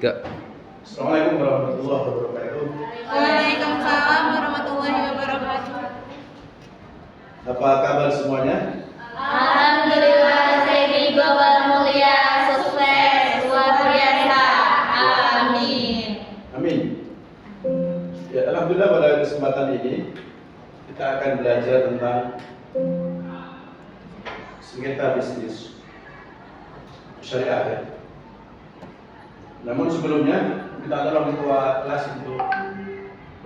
Tiga. Assalamualaikum warahmatullahi wabarakatuh. Waalaikumsalam warahmatullahi wabarakatuh. Apa kabar semuanya? Alhamdulillah, Sayyidi Global Mulia, sukses luar biasa. Amin. Amin. Ya, alhamdulillah pada kesempatan ini kita akan belajar tentang sengketa bisnis syariah. Ya. Namun sebelumnya kita tolong ketua kelas untuk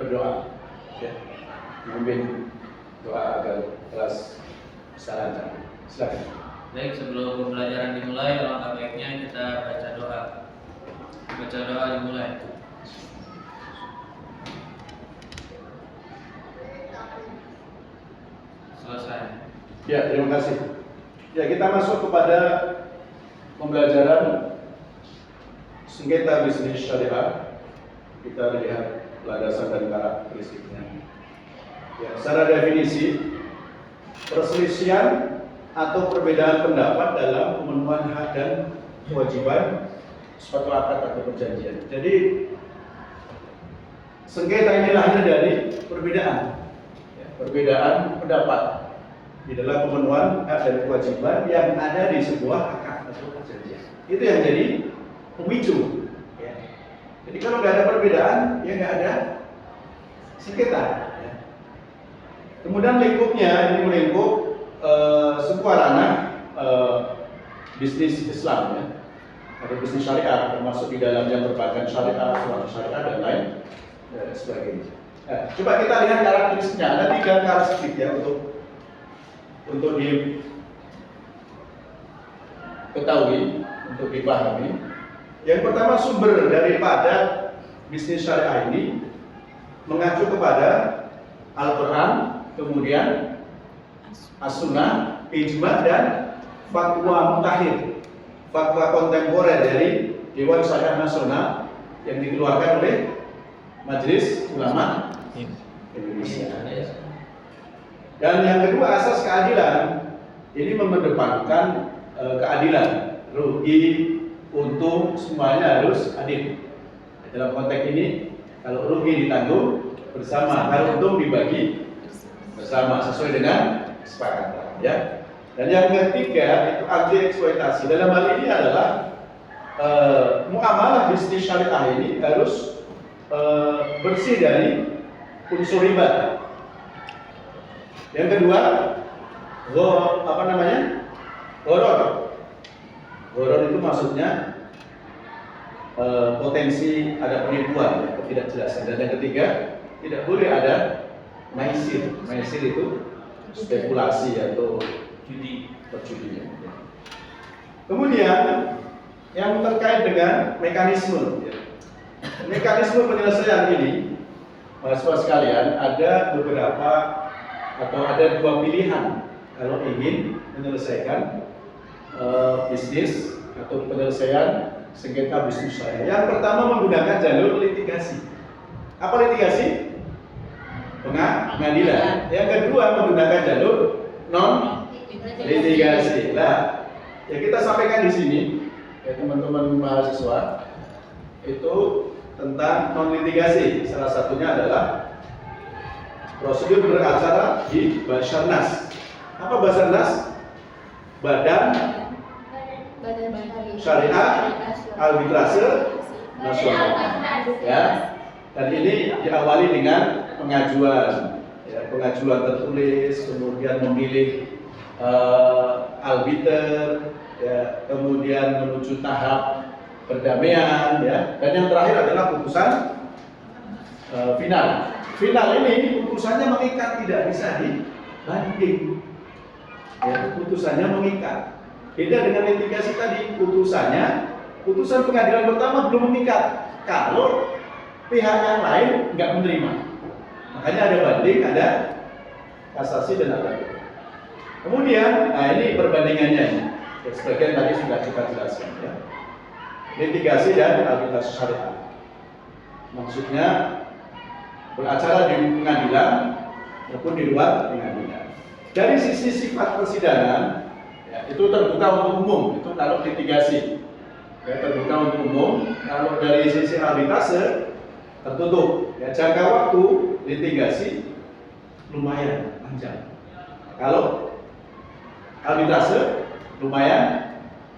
berdoa, ya, memimpin doa agar kelas bisa lancar. Silakan. Baik, sebelum pembelajaran dimulai, alangkah baiknya kita baca doa. Baca doa dimulai. Selesai. Ya, terima kasih. Ya, kita masuk kepada pembelajaran sengketa bisnis syariah. Kita lihat landasan dan karakteristiknya. Ya, secara definisi, perselisihan atau perbedaan pendapat dalam pemenuhan hak dan kewajiban suatu akad atau perjanjian. Jadi, sengketa ini lahir dari perbedaan, ya, perbedaan pendapat di dalam pemenuhan hak dan kewajiban yang ada di sebuah akad atau perjanjian. Itu yang jadi pemicu. Ya. Jadi kalau nggak ada perbedaan, ya nggak ada sengketa. Ya. Kemudian lingkupnya ini melingkup sebuah ranah bisnis Islam, ya, atau bisnis syariah, termasuk di dalamnya berbagai syariah, suatu syariah dan lain sebagainya. Nah, coba kita lihat karakteristiknya. Ada 3 karakteristik ya untuk diketahui, untuk dipahami. Yang pertama, sumber daripada bisnis syariah ini mengacu kepada Al-Quran, kemudian As-Sunnah, Ijma' dan fatwa mutakhir, fatwa kontemporer dari Dewan Syariah Nasional yang dikeluarkan oleh Majelis Ulama Indonesia. Dan yang kedua, asas keadilan ini mengedepankan keadilan, rugi, untung, semuanya harus adil. Dalam konteks ini, kalau rugi ditanggung bersama, kalau untung dibagi bersama sesuai dengan kesepakatan. Ya. Dan yang ketiga itu anti eksploitasi. Dalam hal ini adalah muamalah bisnis syariah ini harus bersih dari unsur riba. Yang kedua, gharar. Gharar itu maksudnya potensi ada penipuan, ya, ketidakjelasan. Dan yang ketiga, tidak boleh ada maisir. Maisir itu spekulasi atau judi, perjudian. Ya. Kemudian yang terkait dengan mekanisme, ya. Mekanisme penyelesaian ini, mahasiswa sekalian, ada beberapa atau ada 2 pilihan kalau ingin menyelesaikan bisnis atau penyelesaian sengketa bisnis syariah. Yang pertama menggunakan jalur litigasi. Apa litigasi? Pengadilan. Yang kedua menggunakan jalur non litigasi. Nah, ya kita sampaikan di sini, ya teman-teman mahasiswa, itu tentang non litigasi. Salah satunya adalah prosedur beracara di Basarnas. Apa Basarnas? Badan Syariah Arbitrase Nasional. Ya. Dan ini diawali dengan pengajuan, ya, pengajuan tertulis, kemudian memilih arbiter, ya, kemudian menuju tahap perdamaian, ya, dan yang terakhir adalah putusan final. Final ini putusannya mengikat, tidak bisa dibanding. Ya, putusannya mengikat. Beda dengan litigasi tadi, putusan pengadilan pertama belum mengikat. Kalau pihak yang lain nggak menerima, makanya ada banding, ada kasasi dan ada. Kemudian, nah ini perbandingannya. Ya, sebagian tadi sudah kita jelaskan. Ya. Litigasi dan arbitrase syariah. Maksudnya beracara di pengadilan maupun di luar pengadilan. Dari sisi sifat persidangan, ya, itu terbuka untuk umum. Itu kalau litigasi. ya, terbuka untuk umum. Kalau dari sisi arbitase tertutup, ya, jangka waktu litigasi lumayan panjang. Kalau arbitase lumayan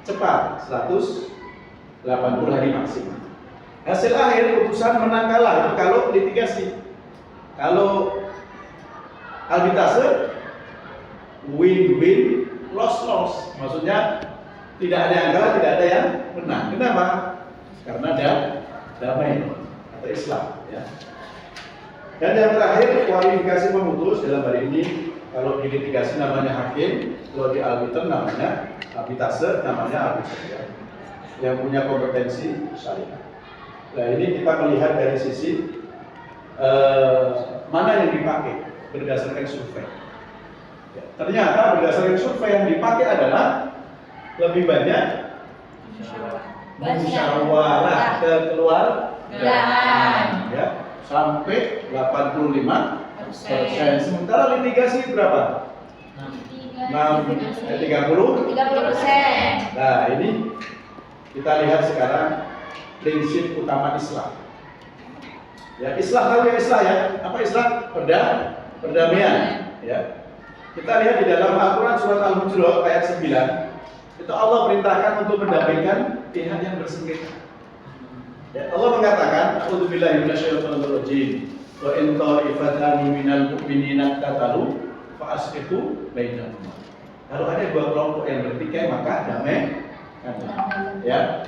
cepat, 180 hari maksimal. Hasil akhir putusan menang kalah itu kalau litigasi. Kalau arbitrase win-win, loss-loss. Maksudnya tidak ada yang kalah, tidak ada yang menang. Kenapa? Karena ada damai atau Islam. Ya. Dan yang terakhir, kualifikasi memutus dalam hari ini. Kalau di litigasi namanya hakim, kalau di arbiter namanya arbitrase, namanya arbiter. Yang punya kompetensi syariah. Nah, ini kita melihat dari sisi mana yang dipakai berdasarkan survei. Ya, ternyata berdasarkan survei yang dipakai adalah lebih banyak musyawarah kekeluargaan, ya, sampai 85%. Sementara litigasi berapa? 30%. Nah, ini kita lihat sekarang prinsip utama Islam. Ya, Islam tahu ya Islam ya. Apa Islam? Perdamaian. Ya. Kita lihat di dalam Al-Quran surat Al-Hujurat ayat 9. Itu Allah perintahkan untuk mendamaikan pihak yang bersengketa. Ya, Allah mengatakan, "A'udzubillahi minasyaitonir rajim. Wa in ta'ifatani minal mu'minina qatalu fa aslihu bainahum." Kalau ada dua kelompok yang bertikai maka damai. Ya.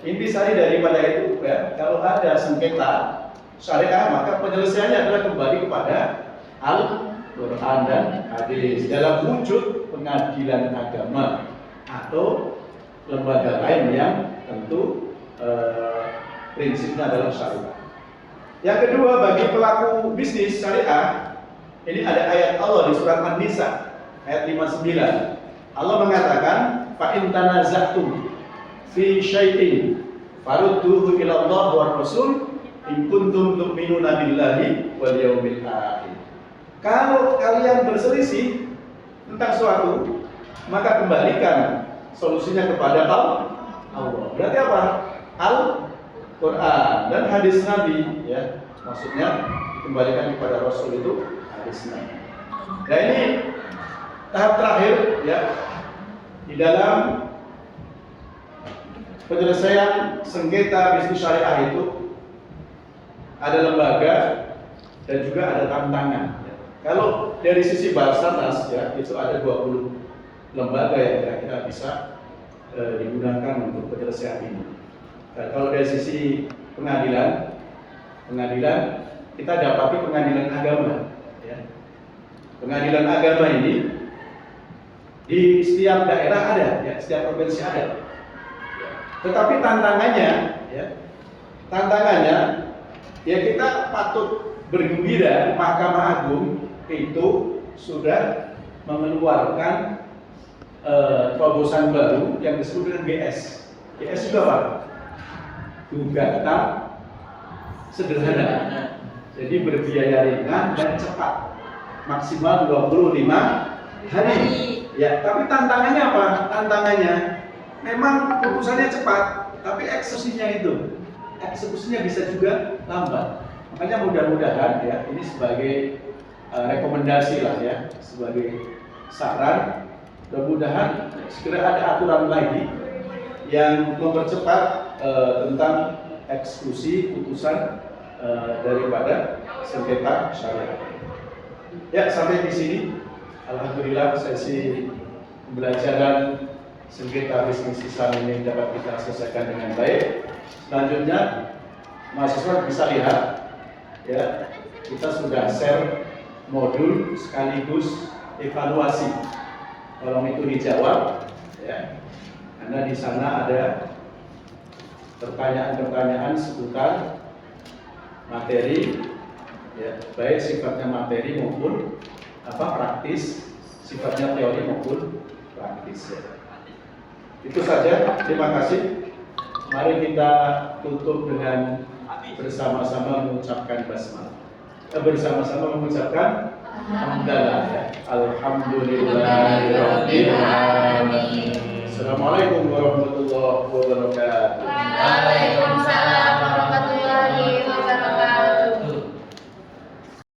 Inti sari daripada itu, ya, kalau ada sengketa syariah maka penyelesaiannya adalah kembali kepada Al-Quran dan hadis dalam wujud pengadilan agama atau lembaga lain yang tentu prinsipnya adalah syariah. Yang kedua, bagi pelaku bisnis syariah, ini ada ayat Allah di surat An-Nisa ayat 59. Allah mengatakan, "Fa in tanaza'tum fi syai'in farudduhu ila Allah wa Rasul in kuntum tu'minuna billahi wal yaumil akhir." Kalau kalian berselisih tentang suatu, maka kembalikan solusinya kepada Allah. Berarti apa? Al-Quran dan hadis Nabi, ya. Maksudnya dikembalikan kepada Rasul itu hadis Nabi. Nah, ini tahap terakhir, ya, di dalam penyelesaian sengketa bisnis syariah itu ada lembaga dan juga ada tantangan. Ya. Kalau dari sisi Basarnas, ya, itu ada 20 lembaga yang kira-kira bisa digunakan untuk penyelesaian ini. Dan kalau dari sisi pengadilan kita dapati pengadilan agama. Ya. Pengadilan agama ini di setiap daerah ada, ya, setiap provinsi ada. Tetapi tantangannya, ya kita patut bergembira. Mahkamah Agung itu sudah mengeluarkan terobosan baru yang disebut dengan GS. GS juga apa? Gugatan sederhana. Jadi berbiaya ringan dan cepat, maksimal 25 hari. Ya, tapi tantangannya apa? Tantangannya memang putusannya cepat, tapi eksekusinya bisa juga lambat. Makanya mudah-mudahan, ya, ini sebagai rekomendasi lah, ya, sebagai saran, mudah-mudahan segera ada aturan lagi yang mempercepat tentang eksekusi putusan daripada sengketa syariah. Ya, sampai di sini alhamdulillah sesi pembelajaran sengketa bisnis Islam ini dapat kita selesaikan dengan baik. Selanjutnya mahasiswa bisa lihat, ya, kita sudah share modul sekaligus evaluasi. Tolong itu dijawab, ya, karena di sana ada pertanyaan-pertanyaan seputar materi, ya, baik sifatnya materi maupun praktis, sifatnya teori maupun praktis. Ya. Itu saja, terima kasih. Mari kita tutup dengan bersama-sama mengucapkan basmalah. Bersama-sama mengucapkan hamdalah, ya. Alhamdulillahirabbil alamin. Assalamualaikum warahmatullahi wabarakatuh. Waalaikumsalam